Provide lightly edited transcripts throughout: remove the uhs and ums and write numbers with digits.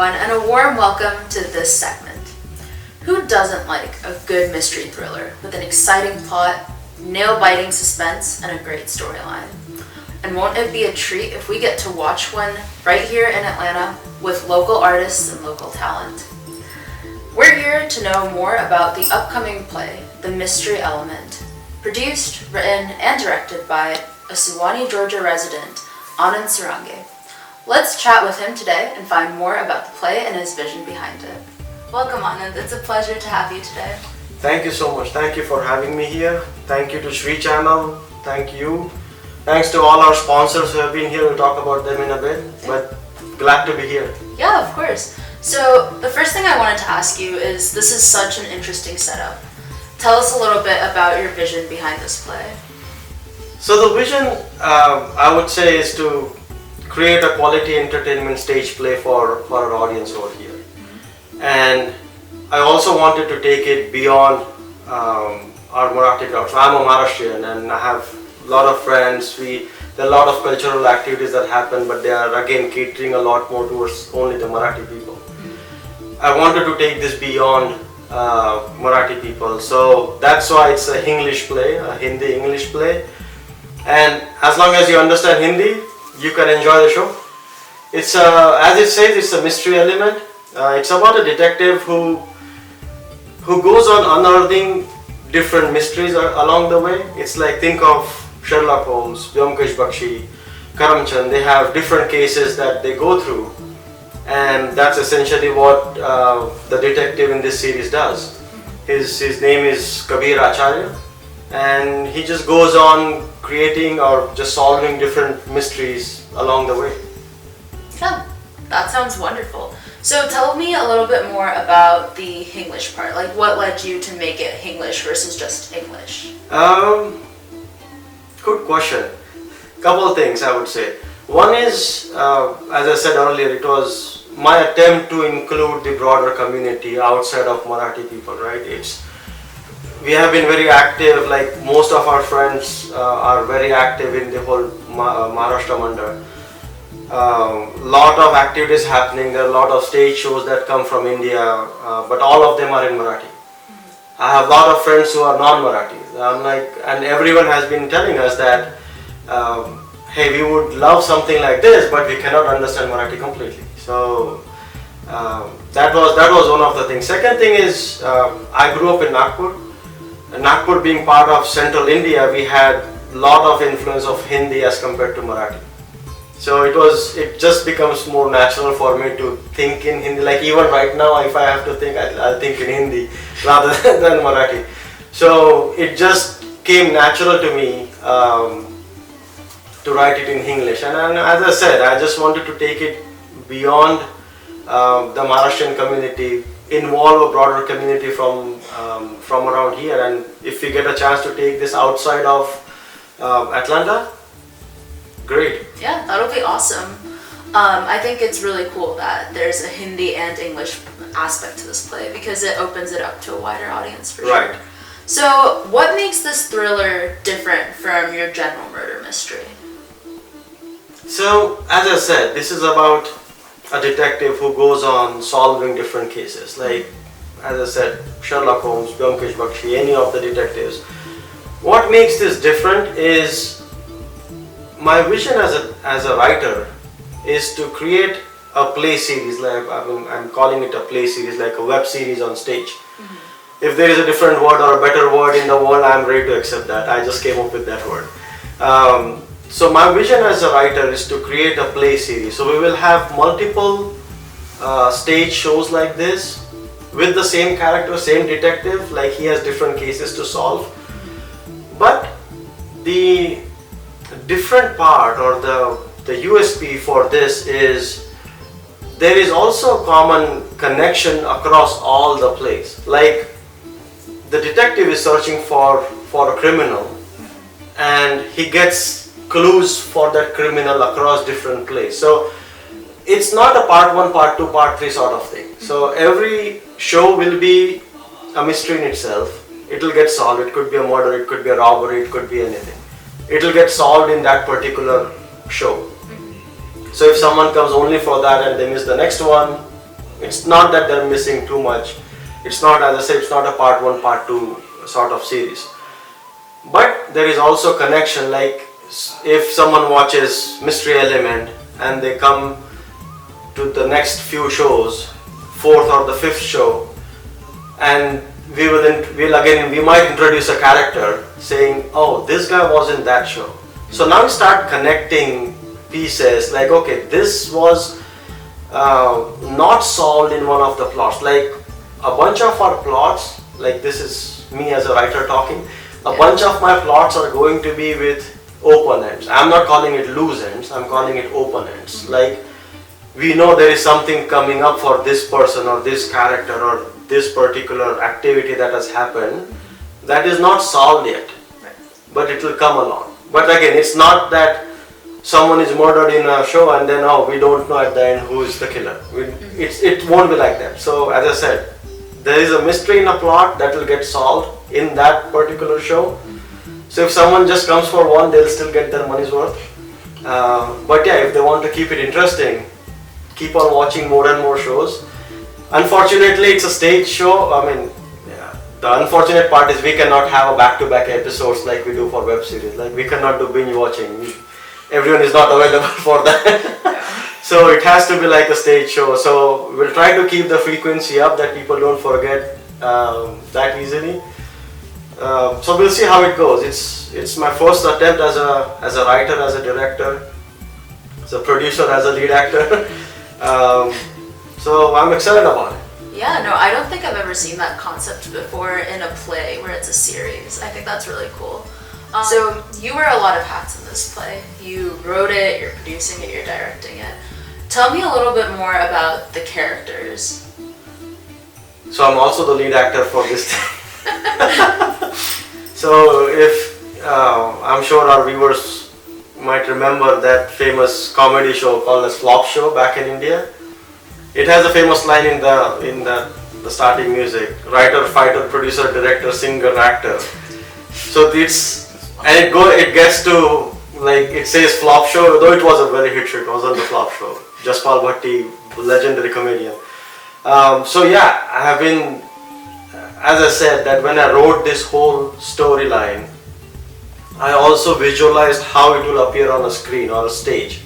everyone, and a warm welcome to this segment. Who doesn't like a good mystery thriller with an exciting plot, nail-biting suspense, and a great storyline? And won't it be a treat if we get to watch one right here in Atlanta with local artists and local talent? We're here to know more about the upcoming play, The Mystery Element, produced, written, and directed by a Suwanee, Georgia resident, Anand Surange. Let's chat with him today and find more about the play and his vision behind it. Welcome, Anand. It's a pleasure to have you today. Thank you so much. Thank you for having me here. Thank you to The-Shree-Channel. Thank you. Thanks to all our sponsors who have been here. We'll talk about them in a bit, but glad to be here. Yeah, of course. So the first thing I wanted to ask you is, this is such an interesting setup. Tell us a little bit about your vision behind this play. So the vision, I would say, is to create a quality entertainment stage play for our audience over here. And I also wanted to take it beyond our Marathi crowd. So I'm a Maharashtrian and I have a lot of friends. There are a lot of cultural activities that happen, but they are again catering a lot more towards only the Marathi people. I wanted to take this beyond Marathi people, so that's why it's a English play, a Hindi English play. And as long as you understand Hindi, you can enjoy the show. It's as it says, it's a mystery element. It's about a detective who goes on unearthing different mysteries along the way. It's like, think of Sherlock Holmes, Vyomkesh Bakshi, Karamchand. They have different cases that they go through. And that's essentially what the detective in this series does. His name is Kabir Acharya, and he just goes on creating or just solving different mysteries along the way. Yeah, that sounds wonderful. So tell me a little bit more about the English part. Like, what led you to make it English versus just English? Good question. Couple of things I would say. One is, as I said earlier, it was my attempt to include the broader community outside of Marathi people, right? We have been very active, like most of our friends are very active in the whole Maharashtra Mandal. Lot of activities happening, there are a lot of stage shows that come from India, but all of them are in Marathi. I have a lot of friends who are non-Marathi. And everyone has been telling us that hey, we would love something like this, but we cannot understand Marathi completely. So that was one of the things. Second thing is, I grew up in Nagpur. And Nagpur being part of central India, we had a lot of influence of Hindi as compared to Marathi. So it just becomes more natural for me to think in Hindi. Like even right now, if I have to think, I'll think in Hindi rather than Marathi. So it just came natural to me to write it in English. And as I said, I just wanted to take it beyond the Maharashtrian community, involve a broader community from around here. And if we get a chance to take this outside of Atlanta, great. Yeah, that'll be awesome. I think it's really cool that there's a Hindi and English aspect to this play because it opens it up to a wider audience for sure. Right. So what makes this thriller different from your general murder mystery? So, as I said, this is about a detective who goes on solving different cases. Like, as I said, Sherlock Holmes, Vyomkesh Bakshi, any of the detectives. What makes this different is my vision as a writer is to create a play series. Like I'm calling it a play series, like a web series on stage. Mm-hmm. If there is a different word or a better word in the world, I'm ready to accept that. I just came up with that word. So my vision as a writer is to create a play series. So we will have multiple stage shows like this with the same character, same detective, like he has different cases to solve. But the different part or the USP for this is there is also a common connection across all the plays. Like the detective is searching for a criminal and he gets clues for that criminal across different plays. So it's not a part 1, part 2, part 3 sort of thing. So every show will be a mystery in itself. It will get solved. It could be a murder, it could be a robbery, it could be anything. It will get solved in that particular show. So if someone comes only for that and they miss the next one, It's not that they're missing too much. It's not, as I say, it's not a part 1, part 2 sort of series. But there is also connection, like if someone watches Mystery Element and they come to the next few shows, 4th or the 5th show, and we might introduce a character saying, oh, this guy was in that show. So now we start connecting pieces, like, okay, this was not solved in one of the plots. Like a bunch of our plots, like this is me as a writer talking, a bunch of my plots are going to be with open ends. I'm not calling it loose ends, I'm calling it open ends. Like we know there is something coming up for this person or this character or this particular activity that has happened that is not solved yet, but it will come along. But again, it's not that someone is murdered in a show and then we don't know at the end who is the killer. It won't be like that. So as I said, there is a mystery in a plot that will get solved in that particular show. So if someone just comes for one, they'll still get their money's worth. But yeah, if they want to keep it interesting, keep on watching more and more shows. Unfortunately, it's a stage show. I mean, the unfortunate part is we cannot have a back-to-back episodes like we do for web series. Like we cannot do binge watching. Everyone is not available for that. So it has to be like a stage show. So we'll try to keep the frequency up that people don't forget that easily. So we'll see how it goes. It's my first attempt as a writer, as a director, as a producer, as a lead actor. So I'm excited about it. Yeah, no, I don't think I've ever seen that concept before in a play where it's a series. I think that's really cool. So you wear a lot of hats in this play. You wrote it, you're producing it, you're directing it. Tell me a little bit more about the characters. So I'm also the lead actor for this thing. So if I'm sure our viewers might remember that famous comedy show called as Flop Show back in India. It has a famous line in the starting music: writer, fighter, producer, director, singer, actor. So it gets to, like, it says Flop Show, though it was a very hit show. It wasn't the Flop Show. Jaspal Bhatti, legendary comedian. So yeah, I have been, as I said, that when I wrote this whole storyline, I also visualized how it will appear on a screen or a stage.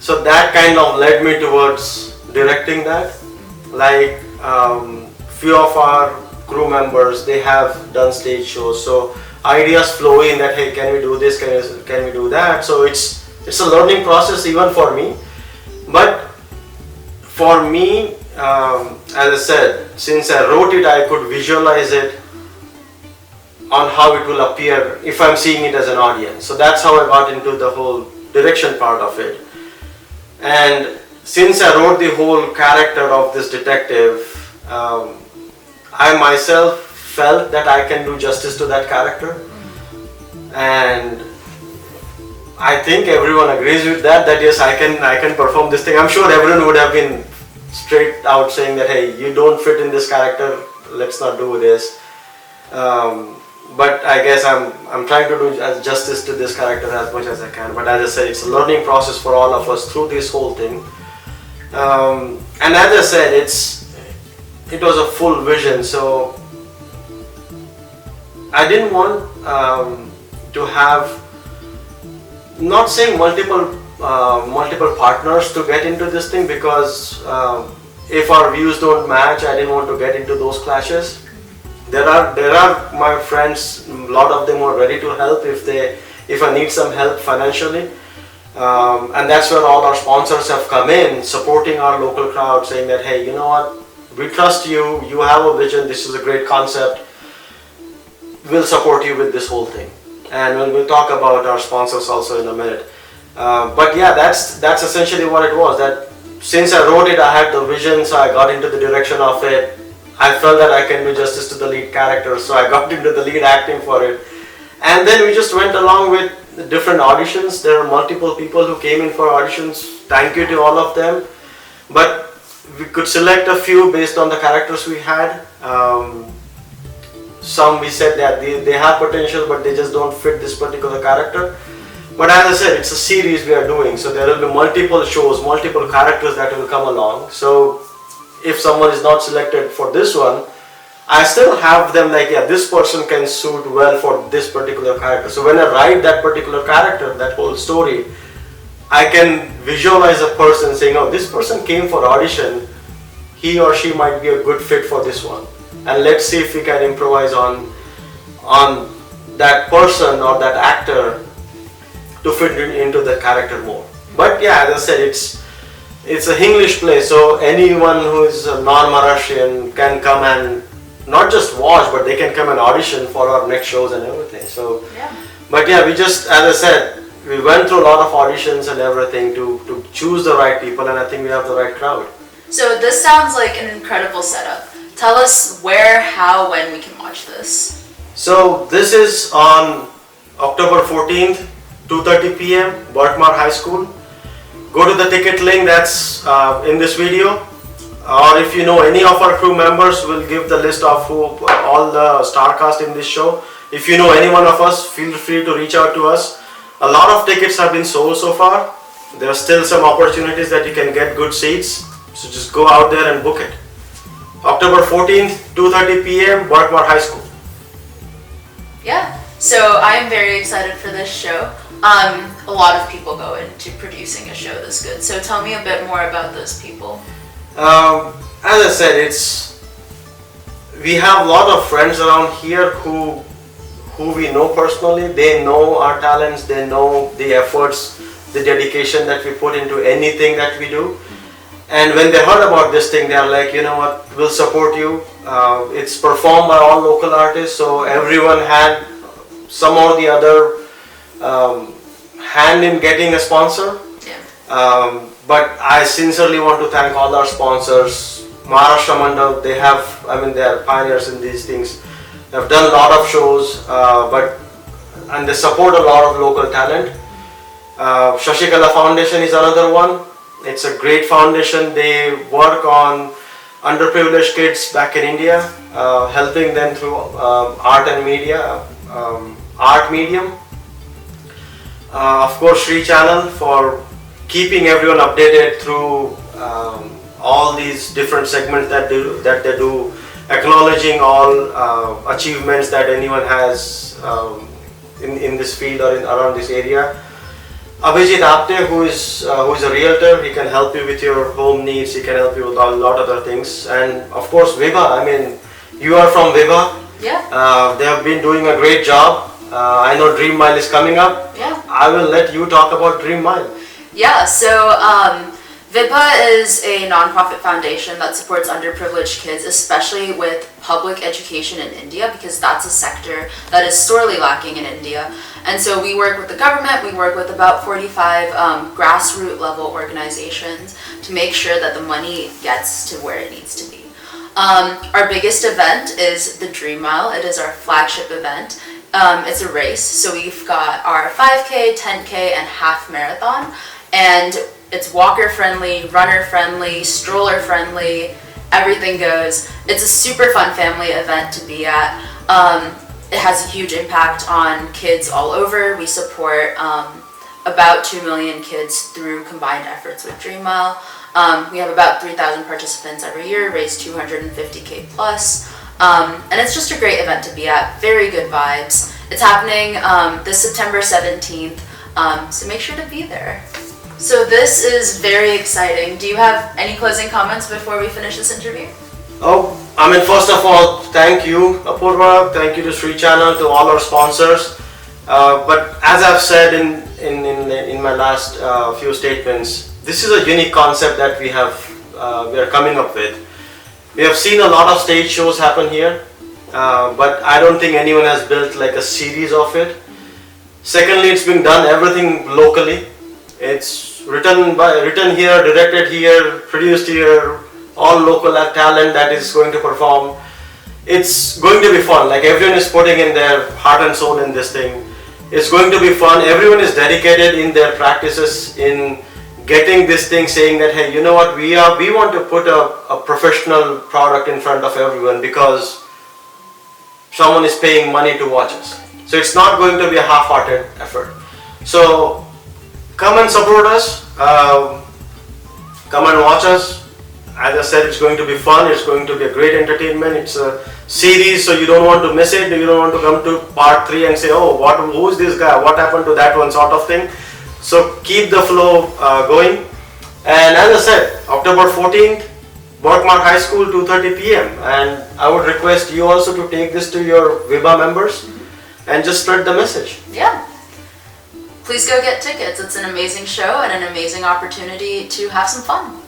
So that kind of led me towards directing that. Like few of our crew members, they have done stage shows, so ideas flow in that, hey, can we do this, can we do that. So it's a learning process even for me. But for me, as I said, since I wrote it, I could visualize it on how it will appear if I'm seeing it as an audience. So that's how I got into the whole direction part of it. And since I wrote the whole character of this detective, I myself felt that I can do justice to that character. And I think everyone agrees with that yes, I can perform this thing. I'm sure everyone would have been straight out saying that, hey, you don't fit in this character, let's not do this. But I guess I'm trying to do justice to this character as much as I can. But as I said, it's a learning process for all of us through this whole thing. And as I said, it was a full vision. So I didn't want to have, not saying multiple partners to get into this thing, because if our views don't match, I didn't want to get into those clashes. There are my friends, a lot of them are ready to help if I need some help financially. And that's where all our sponsors have come in, supporting our local crowd, saying that, hey, you know what, we trust you, you have a vision, this is a great concept, we'll support you with this whole thing. And we'll talk about our sponsors also in a minute. But yeah, that's essentially what it was. That since I wrote it, I had the vision, so I got into the direction of it. I felt that I can do justice to the lead character, so I got into the lead acting for it. And then we just went along with the different auditions. There are multiple people who came in for auditions. Thank you to all of them. But we could select a few based on the characters we had. Some we said that they have potential, but they just don't fit this particular character. But as I said, it's a series we are doing, so there will be multiple shows, multiple characters that will come along. So if someone is not selected for this one, I still have them like, yeah, this person can suit well for this particular character. So when I write that particular character, that whole story, I can visualize a person saying, oh, this person came for audition, he or she might be a good fit for this one. And let's see if we can improvise on that person or that actor to fit into the character more. But yeah, as I said, it's a English play, so anyone who is a non-Maharashtrian can come and not just watch, but they can come and audition for our next shows and everything. So, Yeah. but yeah, we just, as I said, we went through a lot of auditions and everything to choose the right people, and I think we have the right crowd. So this sounds like an incredible setup. Tell us where, how, when we can watch this. So this is on October 14th, 2:30 p.m., Bartmar High School. Go to the ticket link that's in this video, or if you know any of our crew members, we'll give the list of all the star cast in this show. If you know any one of us, feel free to reach out to us. A lot of tickets have been sold so far. There are still some opportunities that you can get good seats, so just go out there and book it. October 14th, 2:30 p.m., Bartmar High School. Yeah, so I'm very excited for this show. A lot of people go into producing a show this good, so tell me a bit more about those people. As I said, we have a lot of friends around here who we know personally. They know our talents, they know the efforts, the dedication that we put into anything that we do. And when they heard about this thing, they are like, you know what, we'll support you. It's performed by all local artists, so everyone had some or the other hand in getting a sponsor. Yeah. But I sincerely want to thank all our sponsors. Maharashtra Mandal, they are pioneers in these things. They've done a lot of shows, and they support a lot of local talent. Shashikala Foundation is another one. It's a great foundation. They work on underprivileged kids back in India, helping them through art and media, art medium. Of course, The-Shree-Channel for keeping everyone updated through all these different segments that they do, acknowledging all achievements that anyone has in this field or around this area. Abhijit Apte, who is a realtor, he can help you with your home needs. He can help you with a lot of other things, and of course Vibha. I mean, you are from Vibha. Yeah. They have been doing a great job. I know Dream Mile is coming up. Yeah. I will let you talk about Dream Mile. Yeah, so VIPA is a nonprofit foundation that supports underprivileged kids, especially with public education in India, because that's a sector that is sorely lacking in India. And so we work with the government, we work with about 45 grassroots level organizations to make sure that the money gets to where it needs to be. Our biggest event is the Dream Mile. It is our flagship event. It's a race, so we've got our 5K, 10K, and half marathon, and it's walker friendly, runner friendly, stroller friendly, everything goes. It's a super fun family event to be at. It has a huge impact on kids all over. We support about 2 million kids through combined efforts with Dream Mile. We have about 3,000 participants every year, raise 250K plus. And it's just a great event to be at, very good vibes. It's happening this September 17th, so make sure to be there. So this is very exciting. Do you have any closing comments before we finish this interview? Oh, I mean, first of all, thank you, Apurva. Thank you to Shree-Channel, to all our sponsors. But as I've said in my last few statements, this is a unique concept that we are coming up with. We have seen a lot of stage shows happen here, but I don't think anyone has built like a series of it. Secondly, it's being done everything locally. It's written here, directed here, produced here, all local talent that is going to perform. It's going to be fun. Like, everyone is putting in their heart and soul in this thing. It's going to be fun. Everyone is dedicated in their practices in getting this thing, saying that, hey, you know what, we want to put a professional product in front of everyone because someone is paying money to watch us. So it's not going to be a half-hearted effort. So come and support us, come and watch us, as I said, it's going to be fun. It's going to be a great entertainment. It's a series, so you don't want to miss it. You don't want to come to part 3 and say, oh, who's this guy? What happened to that one, sort of thing. So keep the flow going. And as I said, October 14th, Borkmar High School, 2:30 p.m. And I would request you also to take this to your VIBA members and just spread the message. Yeah. Please go get tickets. It's an amazing show and an amazing opportunity to have some fun.